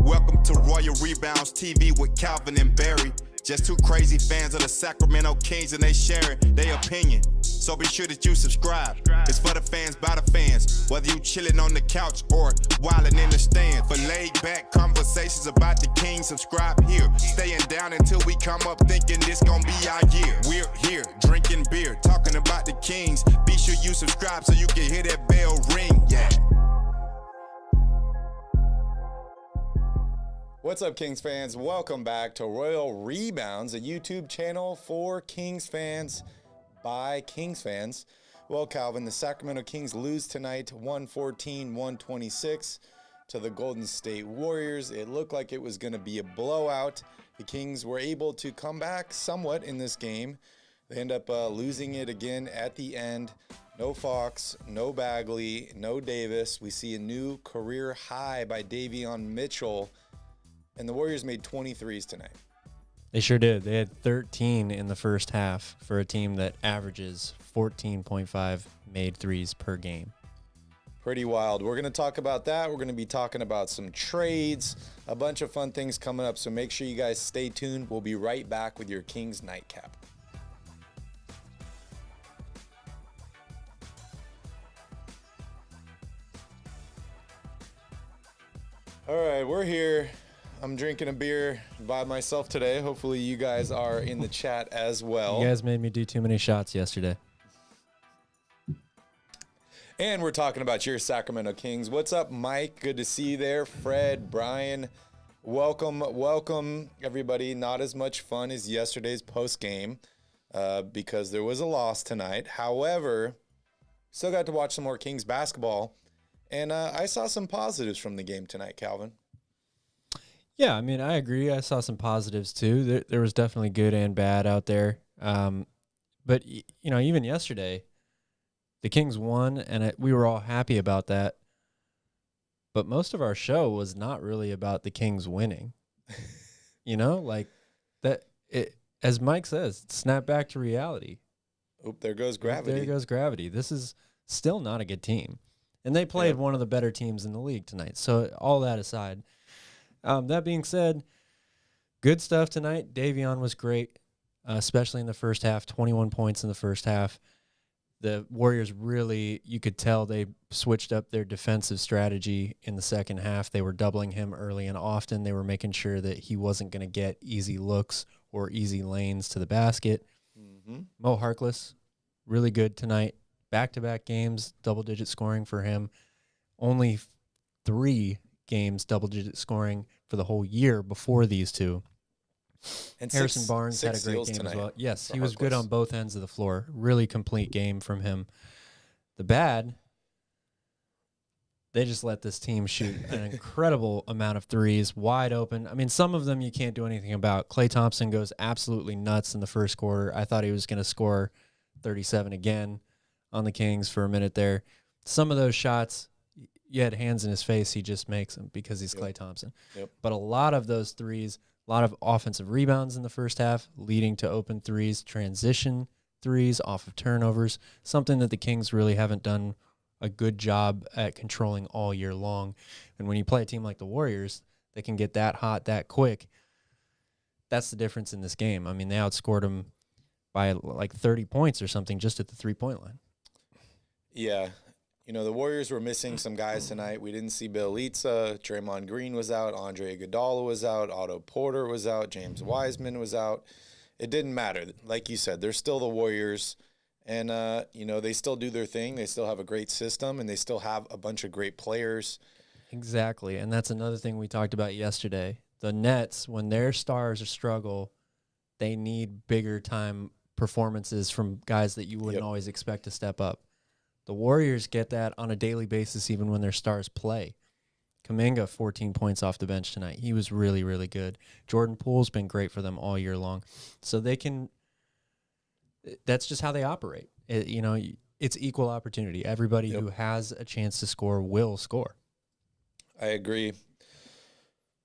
Welcome to Royal Rebounds TV with Calvin and Barry. Just two crazy fans of the Sacramento Kings, and they sharing their opinion. So be sure that you subscribe. It's for the fans, by the fans. Whether you chilling on the couch or wilding in the stand. For laid back conversations about the Kings, subscribe here. Staying down until we come up thinking this gonna be our year. We're here drinking beer, talking about the Kings. Be sure you subscribe so you can hear that bell ring. Yeah. What's up, Kings fans? Welcome back to Royal Rebounds, a YouTube channel for Kings fans by Kings fans. Well, Calvin, the Sacramento Kings lose tonight 114-126 to the Golden State Warriors. It looked like it was going to be a blowout. The Kings were able to come back somewhat in this game. They end up losing it again at the end. No Fox, no Bagley, no Davis. We see a new career high by Davion Mitchell. And the Warriors made 23s tonight. They sure did. They had 13 in the first half for a team that averages 14.5 made threes per game. Pretty wild. We're going to talk about that. We're going to be talking about some trades, a bunch of fun things coming up. So make sure you guys stay tuned. We'll be right back with your Kings Nightcap. All right, we're here. I'm drinking a beer by myself today. Hopefully you guys are in the chat as well. You guys made me do too many shots yesterday. And we're talking about your Sacramento Kings. What's up, Mike? Good to see you there. Fred, Brian, welcome, everybody. Not as much fun as yesterday's post-game because there was a loss tonight. However, still got to watch some more Kings basketball. And I saw some positives from the game tonight, Calvin. Yeah, I mean, I agree. I saw some positives too. There was definitely good and bad out there. But, you know, even yesterday, the Kings won, and we were all happy about that. But most of our show was not really about the Kings winning. You know, like that. As Mike says, snap back to reality. Oop, there goes gravity. There goes gravity. This is still not a good team. And they played one of the better teams in the league tonight. So all that aside, that being said, good stuff tonight. Davion was great, especially in the first half, 21 points in the first half. The Warriors really, you could tell they switched up their defensive strategy in the second half. They were doubling him early and often. They were making sure that he wasn't going to get easy looks or easy lanes to the basket. Mm-hmm. Mo Harkless, really good tonight. Back-to-back games, double-digit scoring for him. Only 3 games double-digit scoring for the whole year before these two. And Harrison Barnes had a great game as well. Yes, he was good on both ends of the floor. Really complete game from him. The bad, they just let this team shoot an incredible amount of threes, wide open. I mean, some of them you can't do anything about. Klay Thompson goes absolutely nuts in the first quarter. I thought he was going to score 37 again on the Kings for a minute there. Some of those shots, you had hands in his face, he just makes them because he's Klay Thompson. But a lot of those threes, a lot of offensive rebounds in the first half, leading to open threes, transition threes off of turnovers, something that the Kings really haven't done a good job at controlling all year long. And when you play a team like the Warriors, they can get that hot that quick. That's the difference in this game. I mean, they outscored them by like 30 points or something just at the three-point line. Yeah. You know, the Warriors were missing some guys tonight. We didn't see Bjelica. Draymond Green was out. Andre Iguodala was out. Otto Porter was out. James Wiseman was out. It didn't matter. Like you said, they're still the Warriors. And, you know, they still do their thing. They still have a great system, and they still have a bunch of great players. Exactly. And that's another thing we talked about yesterday. The Nets, when their stars struggle, they need bigger time performances from guys that you wouldn't always expect to step up. The Warriors get that on a daily basis even when their stars play. Kuminga, 14 points off the bench tonight. He was really, really good. Jordan Poole's been great for them all year long. So they can – that's just how they operate. You know, it's equal opportunity. Everybody who has a chance to score will score. I agree.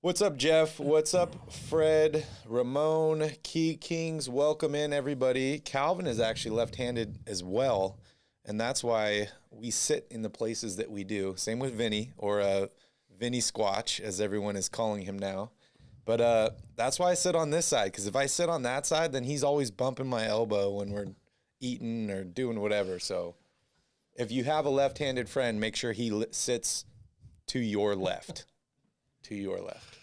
What's up, Jeff? What's up, Fred, Ramon, Kings? Welcome in, everybody. Calvin is actually left-handed as well, and that's why we sit in the places that we do. Same with Vinny, or Vinny Squatch, as everyone is calling him now. But that's why I sit on this side, because if I sit on that side, then he's always bumping my elbow when we're eating or doing whatever. So if you have a left-handed friend, make sure he sits to your left. To your left.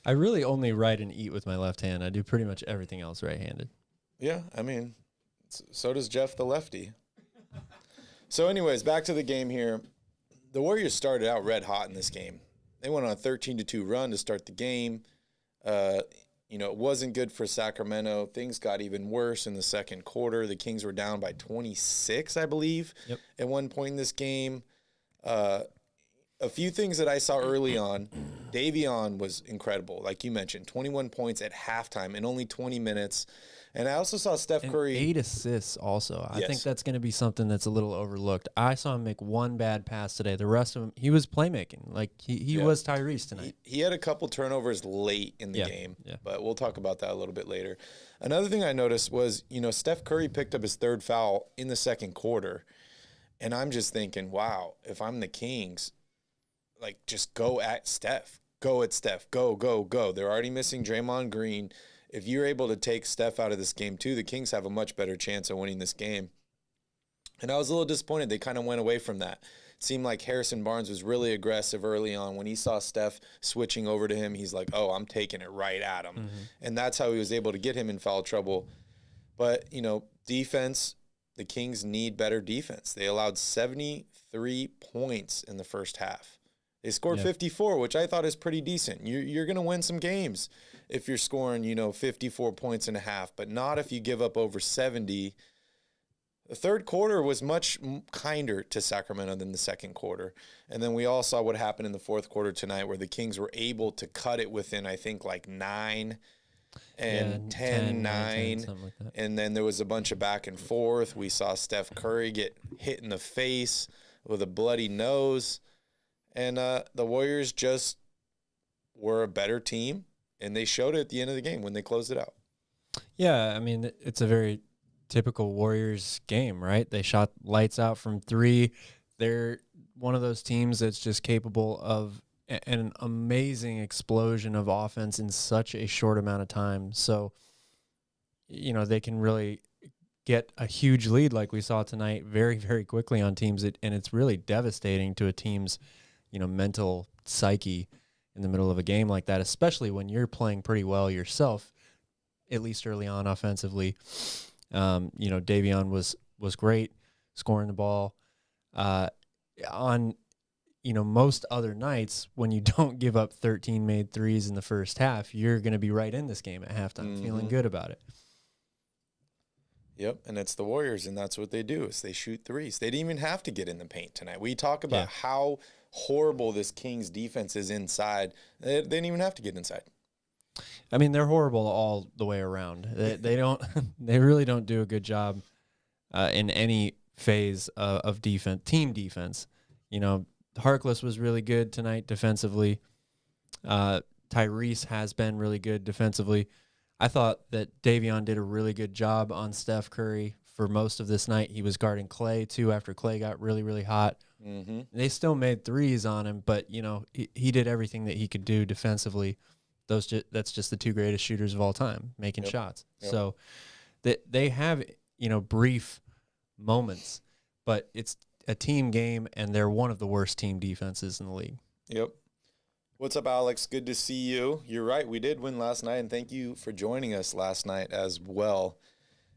I really only write and eat with my left hand. I do pretty much everything else right-handed. Yeah, I mean, so does Jeff the lefty. So anyways, back to the game here. The Warriors started out red hot in this game. They went on a 13-2 run to start the game. It wasn't good for Sacramento. Things got even worse in the second quarter. The Kings were down by 26, I believe, at one point in this game. A few things that I saw early on, Davion was incredible. Like you mentioned, 21 points at halftime in only 20 minutes. And I also saw Steph Curry. 8 assists also. I think that's going to be something that's a little overlooked. I saw him make one bad pass today. The rest of him, he was playmaking. Like, he was Tyrese tonight. He had a couple turnovers late in the game, but we'll talk about that a little bit later. Another thing I noticed was, Steph Curry picked up his third foul in the second quarter. And I'm just thinking, wow, if I'm the Kings, like, just go at Steph. Go at Steph. Go, go, go. They're already missing Draymond Green. If you're able to take Steph out of this game, too, the Kings have a much better chance of winning this game. And I was a little disappointed. They kind of went away from that. It seemed like Harrison Barnes was really aggressive early on. When he saw Steph switching over to him, he's like, oh, I'm taking it right at him. Mm-hmm. And that's how he was able to get him in foul trouble. But, defense, the Kings need better defense. They allowed 73 points in the first half. They scored 54, which I thought is pretty decent. You're going to win some games if you're scoring, 54 points and a half, but not if you give up over 70. The third quarter was much kinder to Sacramento than the second quarter. And then we all saw what happened in the fourth quarter tonight, where the Kings were able to cut it within, I think, like 9 and 10, 9. Something like that. And then there was a bunch of back and forth. We saw Steph Curry get hit in the face with a bloody nose. And the Warriors just were a better team, and they showed it at the end of the game when they closed it out. Yeah, I mean, it's a very typical Warriors game, right? They shot lights out from 3. They're one of those teams that's just capable of an amazing explosion of offense in such a short amount of time. So, they can really get a huge lead like we saw tonight very, very quickly on teams, and it's really devastating to a team's mental psyche in the middle of a game like that, especially when you're playing pretty well yourself, at least early on offensively. Davion was great scoring the ball. On, most other nights when you don't give up 13 made threes in the first half, you're going to be right in this game at halftime, feeling good about it. Yep, and it's the Warriors, and that's what they do, is they shoot threes. They didn't even have to get in the paint tonight. We talk about how horrible this Kings defense is inside. They didn't even have to get inside. I mean, they're horrible all the way around. They don't. They really don't do a good job in any phase of defense, team defense. Harkless was really good tonight defensively. Tyrese has been really good defensively. I thought that Davion did a really good job on Steph Curry for most of this night. He was guarding Klay, too, after Klay got really, really hot. Mm-hmm. They still made threes on him, but, he did everything that he could do defensively. That's just the 2 greatest shooters of all time, making shots. Yep. So they have, brief moments, but it's a team game, and they're one of the worst team defenses in the league. Yep. What's up, Alex? Good to see you. You're right. We did win last night, and thank you for joining us last night as well.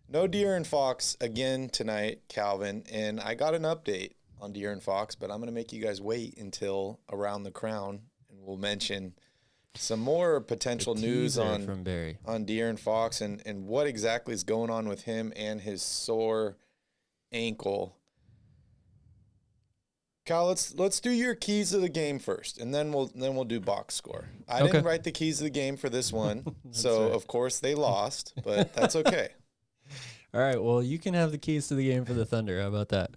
No De'Aaron Fox again tonight, Calvin, and I got an update on De'Aaron Fox, but I'm going to make you guys wait until Around the Crown, and we'll mention some more potential news on De'Aaron Fox and what exactly is going on with him and his sore ankle. Kyle, let's do your keys to the game first, and then we'll do box score. I didn't write the keys of the game for this one, so right. Of course they lost, but that's okay. All right, well, you can have the keys to the game for the Thunder. How about that?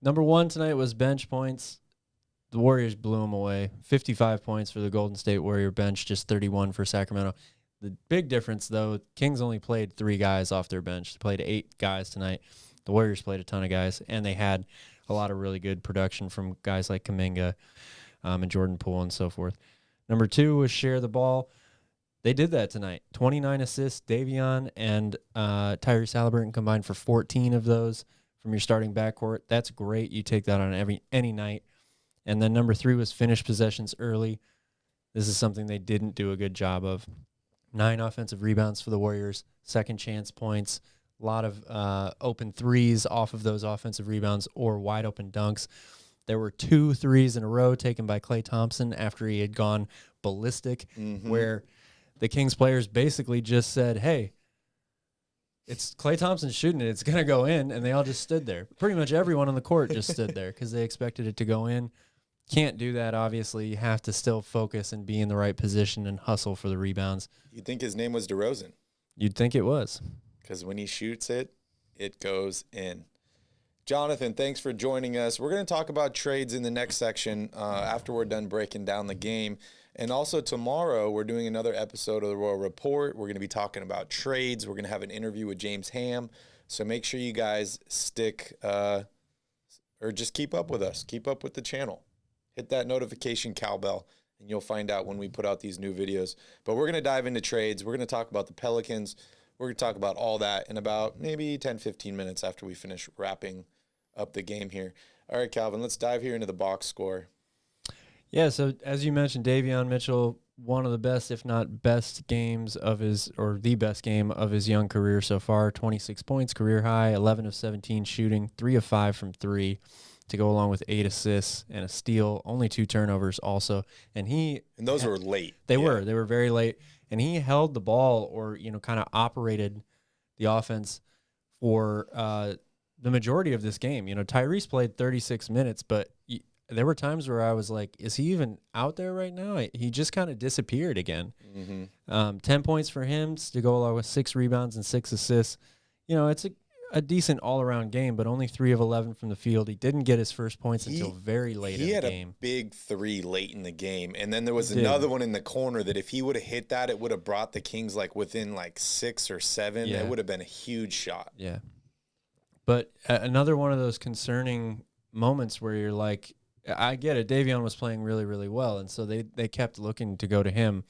Number one tonight was bench points. The Warriors blew them away. 55 points for the Golden State Warrior bench, just 31 for Sacramento. The big difference, though, Kings only played 3 guys off their bench. They played 8 guys tonight. The Warriors played a ton of guys, and they had a lot of really good production from guys like Kuminga and Jordan Poole and so forth. Number 2 was share the ball. They did that tonight. 29 assists. Davion and Tyrese Haliburton combined for 14 of those from your starting backcourt. That's great. You take that on any night. And then number 3 was finish possessions early. This is something they didn't do a good job of. 9 offensive rebounds for the Warriors, second chance points, a lot of open threes off of those offensive rebounds or wide open dunks. There were 2 threes in a row taken by Klay Thompson after he had gone ballistic, where the Kings players basically just said, hey, it's Klay Thompson shooting it. It's going to go in, and they all just stood there. Pretty much everyone on the court just stood there because they expected it to go in. Can't do that, obviously. You have to still focus and be in the right position and hustle for the rebounds. You'd think his name was DeRozan. You'd think it was. Because when he shoots it, it goes in. Jonathan, thanks for joining us. We're going to talk about trades in the next section after we're done breaking down the game. And also tomorrow, we're doing another episode of the Royal Report. We're going to be talking about trades. We're going to have an interview with James Ham. So make sure you guys stick or just keep up with us. Keep up with the channel. Hit that notification cowbell, and you'll find out when we put out these new videos. But we're going to dive into trades. We're going to talk about the Pelicans. We're going to talk about all that in about maybe 10, 15 minutes after we finish wrapping up the game here. All right, Calvin, let's dive here into the box score. Yeah, so as you mentioned, Davion Mitchell, one of the best, if not best games of his, or the best game of his young career so far. 26 points, career high, 11 of 17 shooting, 3 of 5 from 3 to go along with 8 assists and a steal, only 2 turnovers also. And those were late. They were very late. And he held the ball or, kind of operated the offense for the majority of this game. Tyrese played 36 minutes, but there were times where I was like, is he even out there right now? He just kind of disappeared again. 10 points for him to go along with 6 rebounds and 6 assists. It's a decent all-around game, but only 3 of 11 from the field. He didn't get his first points until very late in the game. He had a big 3 late in the game, and then there was another one in the corner that if he would have hit that, it would have brought the Kings within 6 or 7. Yeah. It would have been a huge shot. Yeah. But another one of those concerning moments where you're like, I get it, Davion was playing really, really well, and so they kept looking to go to him.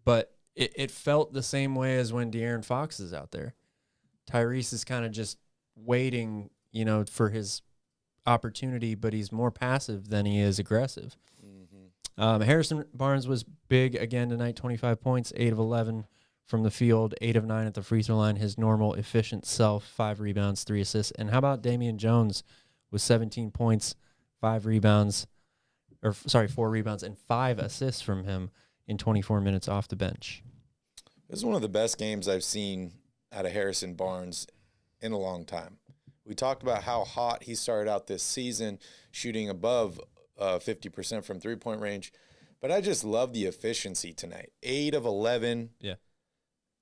But it felt the same way as when De'Aaron Fox is out there. Tyrese is kind of just waiting, for his opportunity, but he's more passive than he is aggressive. Harrison Barnes was big again tonight, 25 points, 8 of 11 from the field, 8 of 9 at the free throw line, his normal efficient self, 5 rebounds, 3 assists. And how about Damian Jones with 17 points, 4 rebounds, and 5 assists from him in 24 minutes off the bench. This is one of the best games I've seen out of Harrison Barnes in a long time. We talked about how hot he started out this season, shooting above 50% from three-point range. But I just love the efficiency tonight. 8 of 11. Yeah.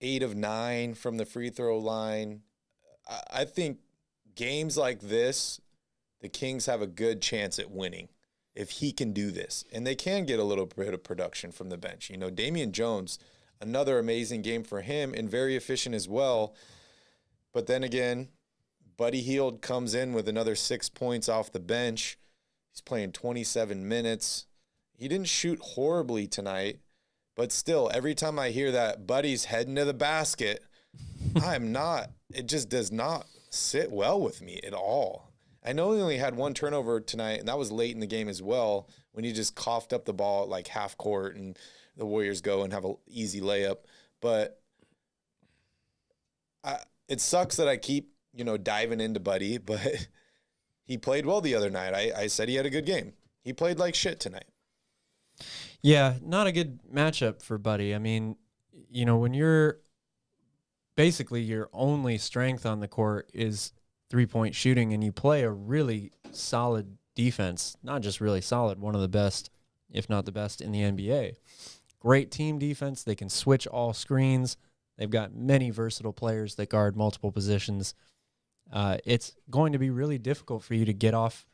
8 of 9 from the free throw line. I think games like this, the Kings have a good chance at winning if he can do this. And they can get a little bit of production from the bench. Damian Jones, another amazing game for him and very efficient as well. But then again, Buddy Hield comes in with another 6 points off the bench. He's playing 27 minutes. He didn't shoot horribly tonight, but still, every time I hear that Buddy's heading to the basket, it just does not sit well with me at all. I know he only had 1 turnover tonight, and that was late in the game as well, when he just coughed up the ball at half court and the Warriors go and have an easy layup. But it sucks that I keep, diving into Buddy, but he played well the other night. I said he had a good game. He played like shit tonight. Yeah, not a good matchup for Buddy. I mean, when you're basically your only strength on the court is 3-point shooting and you play a really solid defense, not just really solid, one of the best, if not the best in the NBA. Great team defense. They can switch all screens. They've got many versatile players that guard multiple positions. It's going to be really difficult for you to get off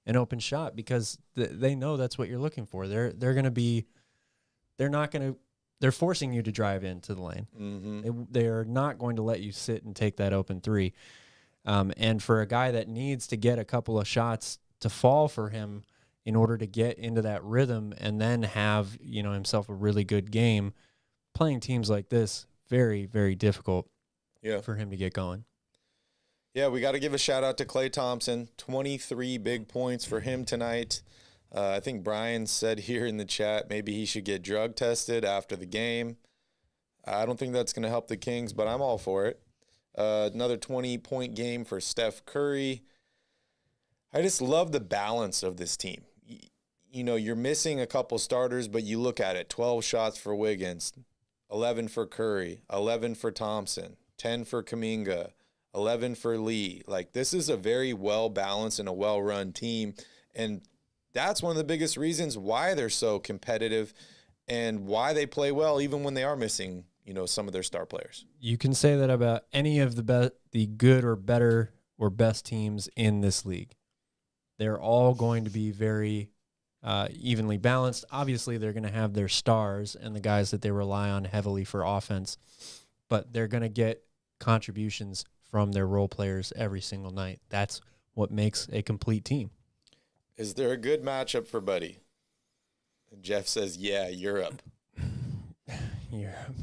an open shot because they know that's what you're looking for. They're forcing you to drive into the lane. Mm-hmm. They're not going to let you sit and take that open three. And for a guy that needs to get a couple of shots to fall for him in order to get into that rhythm and then have, himself a really good game, playing teams like this, very, very difficult for him to get going. Yeah, we got to give a shout-out to Klay Thompson. 23 big points for him tonight. I think Brian said here in the chat maybe he should get drug tested after the game. I don't think that's going to help the Kings, but I'm all for it. Another 20-point game for Steph Curry. I just love the balance of this team. You're missing a couple starters, but you look at it. 12 shots for Wiggins, 11 for Curry, 11 for Thompson, 10 for Kuminga, 11 for Lee. Like, this is a very well-balanced and a well-run team, and that's one of the biggest reasons why they're so competitive and why they play well even when they are missing, some of their star players. You can say that about any of the good or better or best teams in this league. They're all going to be very evenly balanced. Obviously, they're going to have their stars and the guys that they rely on heavily for offense, but they're going to get contributions from their role players every single night. That's what makes a complete team. Is there a good matchup for Buddy? And Jeff says, yeah, Europe. Europe.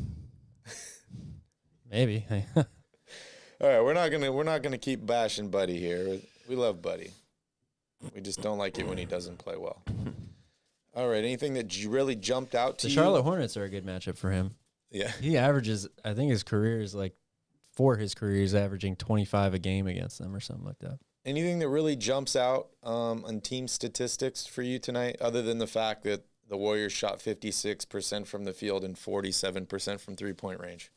Maybe. All right, we're not gonna keep bashing Buddy here. We love Buddy. We just don't like it when he doesn't play well. All right, anything that really jumped out to you? The Charlotte Hornets are a good matchup for him. Yeah. He averages, I think his career is for his career, he's averaging 25 a game against them or something like that. Anything that really jumps out on team statistics for you tonight, other than the fact that the Warriors shot 56% from the field and 47% from three-point range?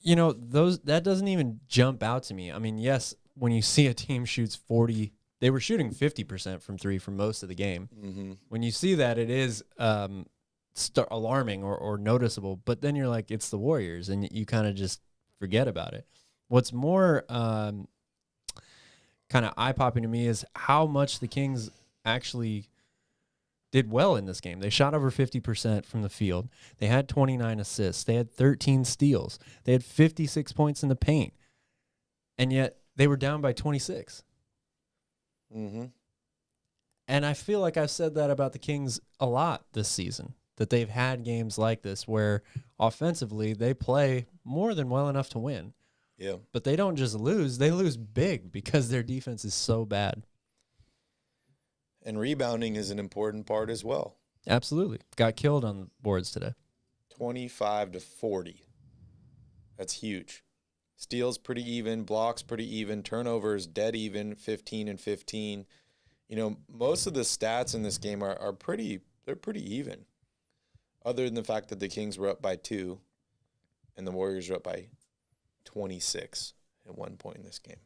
That doesn't even jump out to me. I mean, yes, when you see a team shoots 40, they were shooting 50% from three for most of the game. Mm-hmm. When you see that, it is alarming or noticeable. But then you're like, it's the Warriors, and you kind of just forget about it. What's more kind of eye-popping to me is how much the Kings actually did well in this game. They shot over 50% from the field. They had 29 assists. They had 13 steals. They had 56 points in the paint. And yet they were down by 26. Mm-hmm. And I feel like I've said that about the Kings a lot this season, that they've had games like this where offensively they play more than well enough to win. Yeah. But they don't just lose. They lose big because their defense is so bad. And rebounding is an important part as well. Absolutely. Got killed on the boards today. 25-40. That's huge. Steals pretty even, blocks pretty even, turnovers dead even, 15 and 15. Most of the stats in this game are pretty even. Other than the fact that the Kings were up by 2 and the Warriors were up by 26 at one point in this game.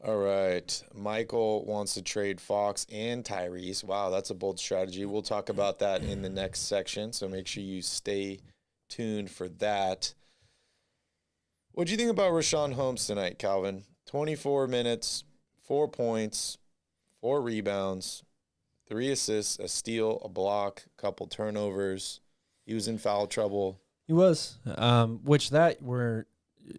All right. Michael wants to trade Fox and Tyrese. Wow, that's a bold strategy. We'll talk about that in the next section, so make sure you stay tuned for that. What do you think about Rashaan Holmes tonight, Calvin? 24 minutes, 4 points, 4 rebounds, 3 assists, a steal, a block, a couple turnovers. He was in foul trouble. He was, which that we're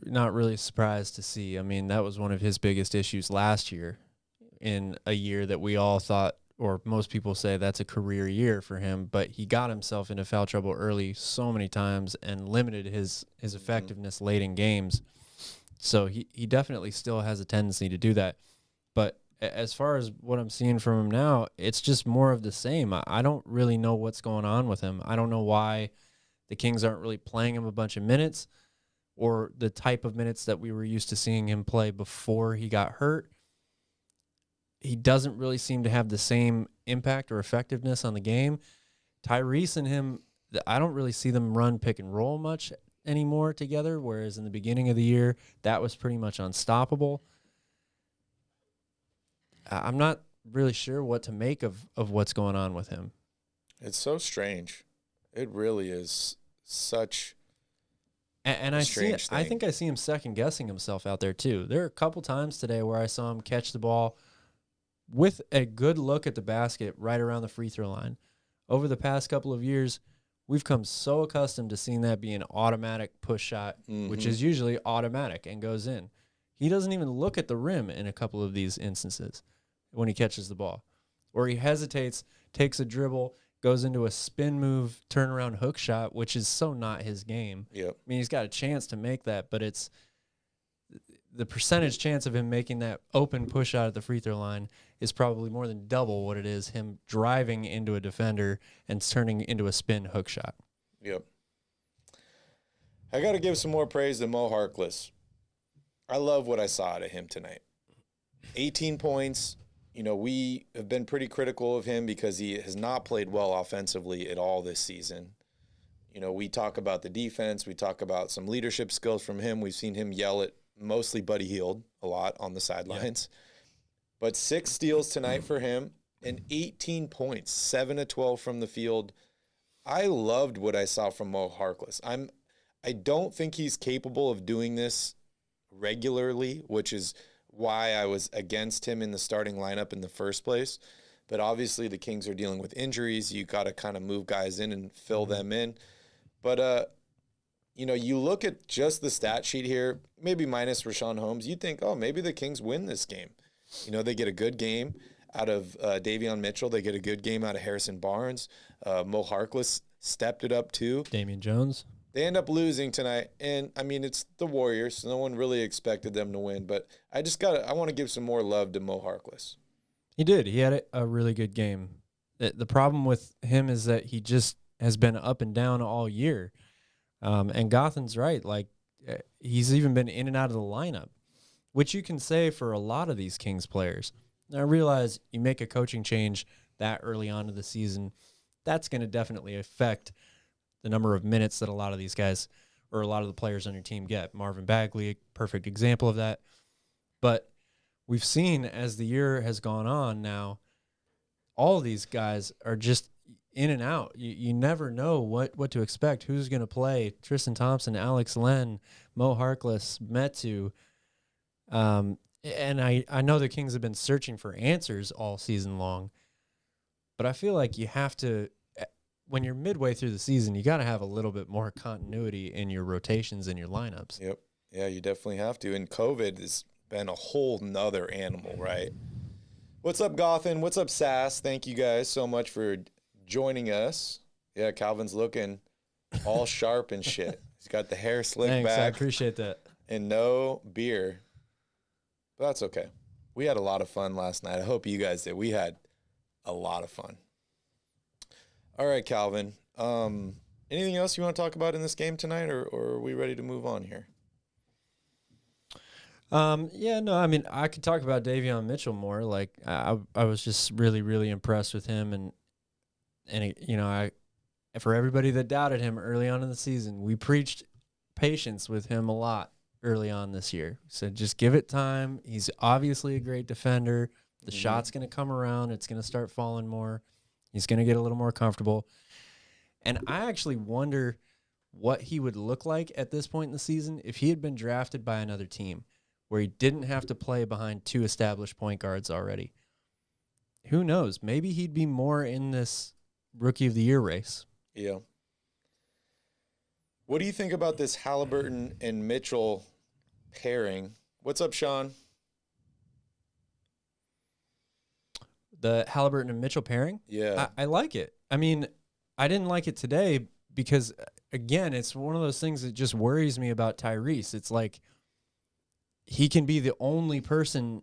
not really surprised to see. I mean, that was one of his biggest issues last year, in a year that we all thought, or most people say that's a career year for him, but he got himself into foul trouble early so many times and limited his effectiveness late in games. So he definitely still has a tendency to do that. But as far as what I'm seeing from him now, it's just more of the same. I don't really know what's going on with him. I don't know why the Kings aren't really playing him a bunch of minutes, or the type of minutes that we were used to seeing him play before he got hurt. He doesn't really seem to have the same impact or effectiveness on the game. Tyrese and him, I don't really see them run pick and roll much anymore together, whereas in the beginning of the year, that was pretty much unstoppable. I'm not really sure what to make of what's going on with him. It's so strange. It really is such And a I strange thing. I think I see him second guessing himself out there too. There are a couple times today where I saw him catch the ball with a good look at the basket right around the free throw line. Over the past couple of years, we've come so accustomed to seeing that be an automatic push shot, which is usually automatic and goes in. He doesn't even look at the rim in a couple of these instances when he catches the ball. Or he hesitates, takes a dribble, goes into a spin move, turnaround hook shot, which is so not his game. Yep. I mean, he's got a chance to make that, but it's the percentage chance of him making that open push shot at the free throw line is probably more than double what it is him driving into a defender and turning into a spin hook shot. Yep. I got to give some more praise to Mo Harkless. I love what I saw out of him tonight. 18 points. You know, we have been pretty critical of him because he has not played well offensively at all this season. You know, we talk about the defense. We talk about some leadership skills from him. We've seen him yell at mostly Buddy Hield a lot on the sidelines. Yep. But 6 steals tonight for him and 18 points, 7 of 12 from the field. I loved what I saw from Mo Harkless. I don't think he's capable of doing this regularly, which is why I was against him in the starting lineup in the first place. But obviously the Kings are dealing with injuries. You got to kind of move guys in and fill them in. But, you know, you look at just the stat sheet here, maybe minus Rashaan Holmes, you think, oh, maybe the Kings win this game. You know, they get a good game out of Davion Mitchell. They get a good game out of Harrison Barnes. Mo Harkless stepped it up too. Damian Jones. They end up losing tonight, and, I mean, it's the Warriors, so no one really expected them to win. But I want to give some more love to Mo Harkless. He did. He had a really good game. The problem with him is that he just has been up and down all year. And Gotham's right. Like, he's even been in and out of the lineup, which you can say for a lot of these Kings players. Now, I realize you make a coaching change that early on in the season, that's going to definitely affect the number of minutes that a lot of these guys or a lot of the players on your team get. Marvin Bagley, a perfect example of that. But we've seen as the year has gone on now, all of these guys are just in and out. You never know what to expect, who's going to play. Tristan Thompson, Alex Len, Mo Harkless, Metu. And I know the Kings have been searching for answers all season long, but I feel like you have to, when you're midway through the season, you got to have a little bit more continuity in your rotations and your lineups. Yep. Yeah, you definitely have to. And COVID has been a whole nother animal, right? What's up, Gotham? What's up, Sass? Thank you guys so much for joining us. Yeah, Calvin's looking all sharp and shit. He's got the hair slicked back. I appreciate that. And no beer. But that's okay. We had a lot of fun last night. I hope you guys did. We had a lot of fun. All right, Calvin. Anything else you want to talk about in this game tonight, or are we ready to move on here? Yeah, no, I mean, I could talk about Davion Mitchell more. Like, I was just really, really impressed with him. And you know, for everybody that doubted him early on in the season, we preached patience with him a lot early on this year. We said, just give it time. He's obviously a great defender. The shot's going to come around. It's going to start falling more. He's going to get a little more comfortable. And I actually wonder what he would look like at this point in the season if he had been drafted by another team where he didn't have to play behind 2 established point guards already. Who knows? Maybe he'd be more in this Rookie of the Year race. Yeah. What do you think about this Haliburton and Mitchell pairing? What's up, Sean? The Haliburton and Mitchell pairing? Yeah. I like it. I mean, I didn't like it today because, again, it's one of those things that just worries me about Tyrese. It's like he can be the only person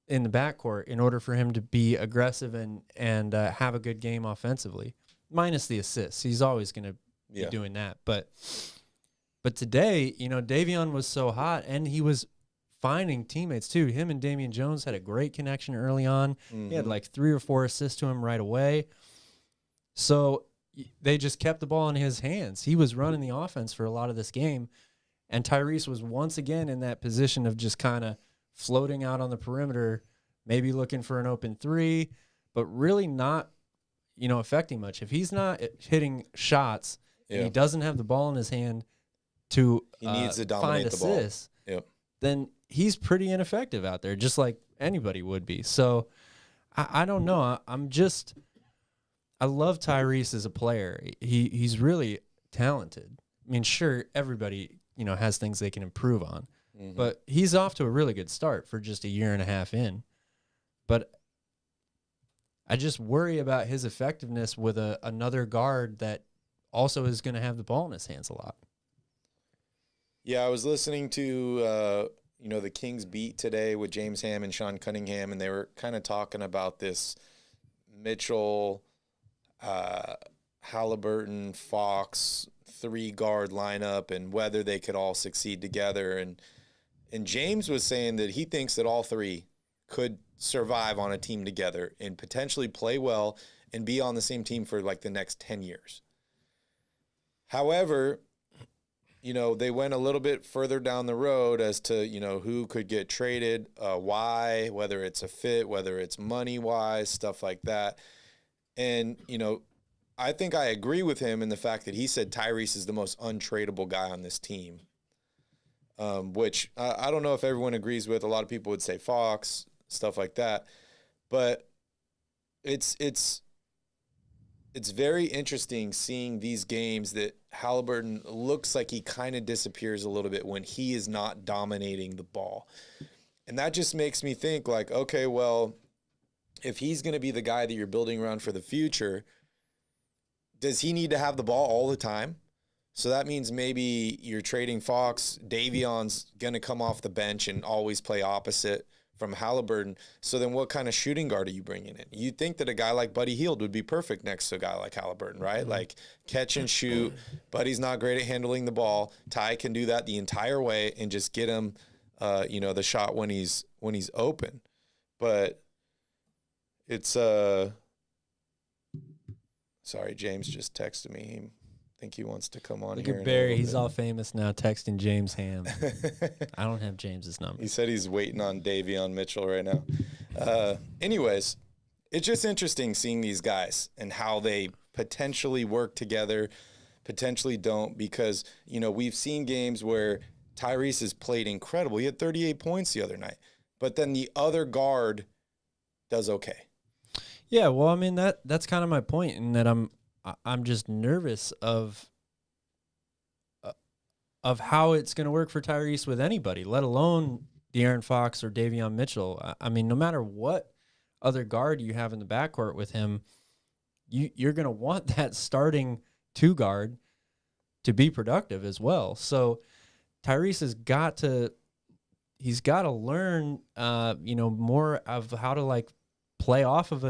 in the backcourt in order for him to be aggressive and have a good game offensively, minus the assists. He's always going to be doing that. But today, you know, Davion was so hot, and he was finding teammates too. Him and Damian Jones had a great connection early on. He had like 3 or 4 assists to him right away. So they just kept the ball in his hands. He was running the offense for a lot of this game, and Tyrese was once again in that position of just kind of floating out on the perimeter, maybe looking for an open 3, but really not, you know, affecting much. If he's not hitting shots and he doesn't have the ball in his hand to he needs to find dominate the ball. assists, Yep. then he's pretty ineffective out there, just like anybody would be. So I don't know. I love Tyrese as a player. He's really talented. I mean, sure, everybody, has things they can improve on. Mm-hmm. But he's off to a really good start for just a year and a half in. But I just worry about his effectiveness with another guard that also is going to have the ball in his hands a lot. Yeah, I was listening to the Kings beat today with James Ham and Sean Cunningham, and they were kind of talking about this Mitchell, Haliburton, Fox 3-guard lineup and whether they could all succeed together. And James was saying that he thinks that all three could survive on a team together and potentially play well and be on the same team for like the next 10 years. However, they went a little bit further down the road as to, who could get traded, why, whether it's a fit, whether it's money-wise, stuff like that. And, I think I agree with him in the fact that he said Tyrese is the most untradeable guy on this team, which I don't know if everyone agrees with. A lot of people would say Fox, stuff like that. But it's very interesting seeing these games that Haliburton looks like he kind of disappears a little bit when he is not dominating the ball. And that just makes me think like, okay, well, if he's going to be the guy that you're building around for the future, does he need to have the ball all the time? So that means maybe you're trading Fox. Davion's going to come off the bench and always play opposite from Haliburton. So then what kind of shooting guard are you bringing in? You'd think that a guy like Buddy Hield would be perfect next to a guy like Haliburton, right? Mm-hmm. Like catch and shoot. Buddy's not great at handling the ball. Ty can do that the entire way and just get him, the shot when he's open. But it's sorry, James just texted me. I think he wants to come on Look here. at Barry. He's all famous now, texting James Ham. I don't have James's number. He said he's waiting on Davion Mitchell right now. Anyways, it's just interesting seeing these guys and how they potentially work together, potentially don't, because, we've seen games where Tyrese has played incredible. He had 38 points the other night, but then the other guard does okay. Yeah, well, I mean that's kind of my point, in that I'm just nervous of how it's going to work for Tyrese with anybody, let alone De'Aaron Fox or Davion Mitchell. I mean, no matter what other guard you have in the backcourt with him, you're going to want that starting 2 guard to be productive as well. So Tyrese has got to learn, more of how to play off of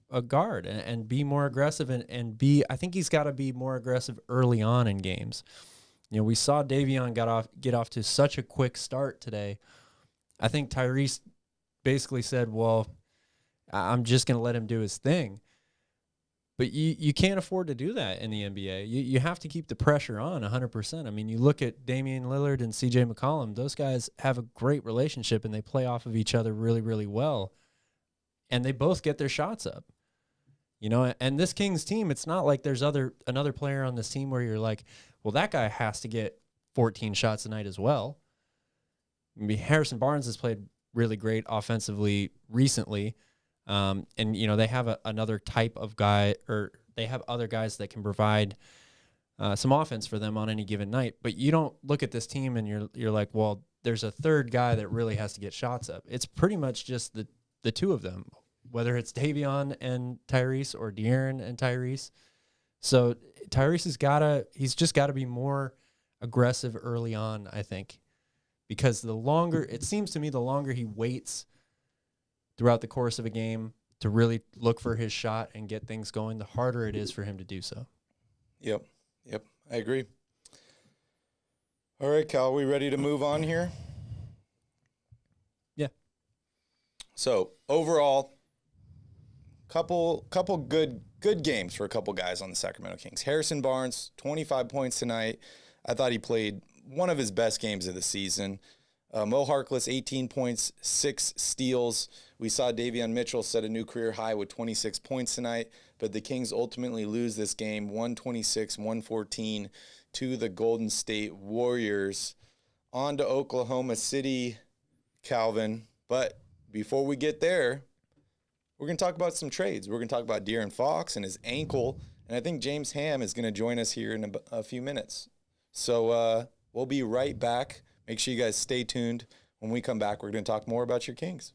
a guard and be more aggressive and I think he's got to be more aggressive early on in games. We saw Davion get off to such a quick start today. I think Tyrese basically said, well, I'm just going to let him do his thing. But you can't afford to do that in the NBA. You have to keep the pressure on 100%. I mean, you look at Damian Lillard and CJ McCollum, those guys have a great relationship and they play off of each other really, really well. And they both get their shots up. And this Kings team, it's not like there's another player on this team where you're like, well, that guy has to get 14 shots a night as well. I mean, Harrison Barnes has played really great offensively recently. And they have another type of guy, or they have other guys that can provide some offense for them on any given night. But you don't look at this team and you're like, well, there's a third guy that really has to get shots up. It's pretty much just the 2 of them, whether it's Davion and Tyrese or De'Aaron and Tyrese. So Tyrese he's just got to be more aggressive early on, I think, because it seems to me the longer he waits throughout the course of a game to really look for his shot and get things going, the harder it is for him to do so. Yep, I agree. All right, Cal, we ready to move on here? Yeah. So overall, couple good games for a couple guys on the Sacramento Kings. Harrison Barnes, 25 points tonight. I thought he played one of his best games of the season. Mo Harkless, 18 points, 6 steals. We saw Davion Mitchell set a new career high with 26 points tonight. but the Kings ultimately lose this game 126-114 to the Golden State Warriors. On to Oklahoma City, Calvin. But before we get there, we're going to talk about some trades. We're going to talk about De'Aaron Fox and his ankle, and I think James Ham is going to join us here in a few minutes. So we'll be right back. Make sure you guys stay tuned. When we come back, we're going to talk more about your Kings.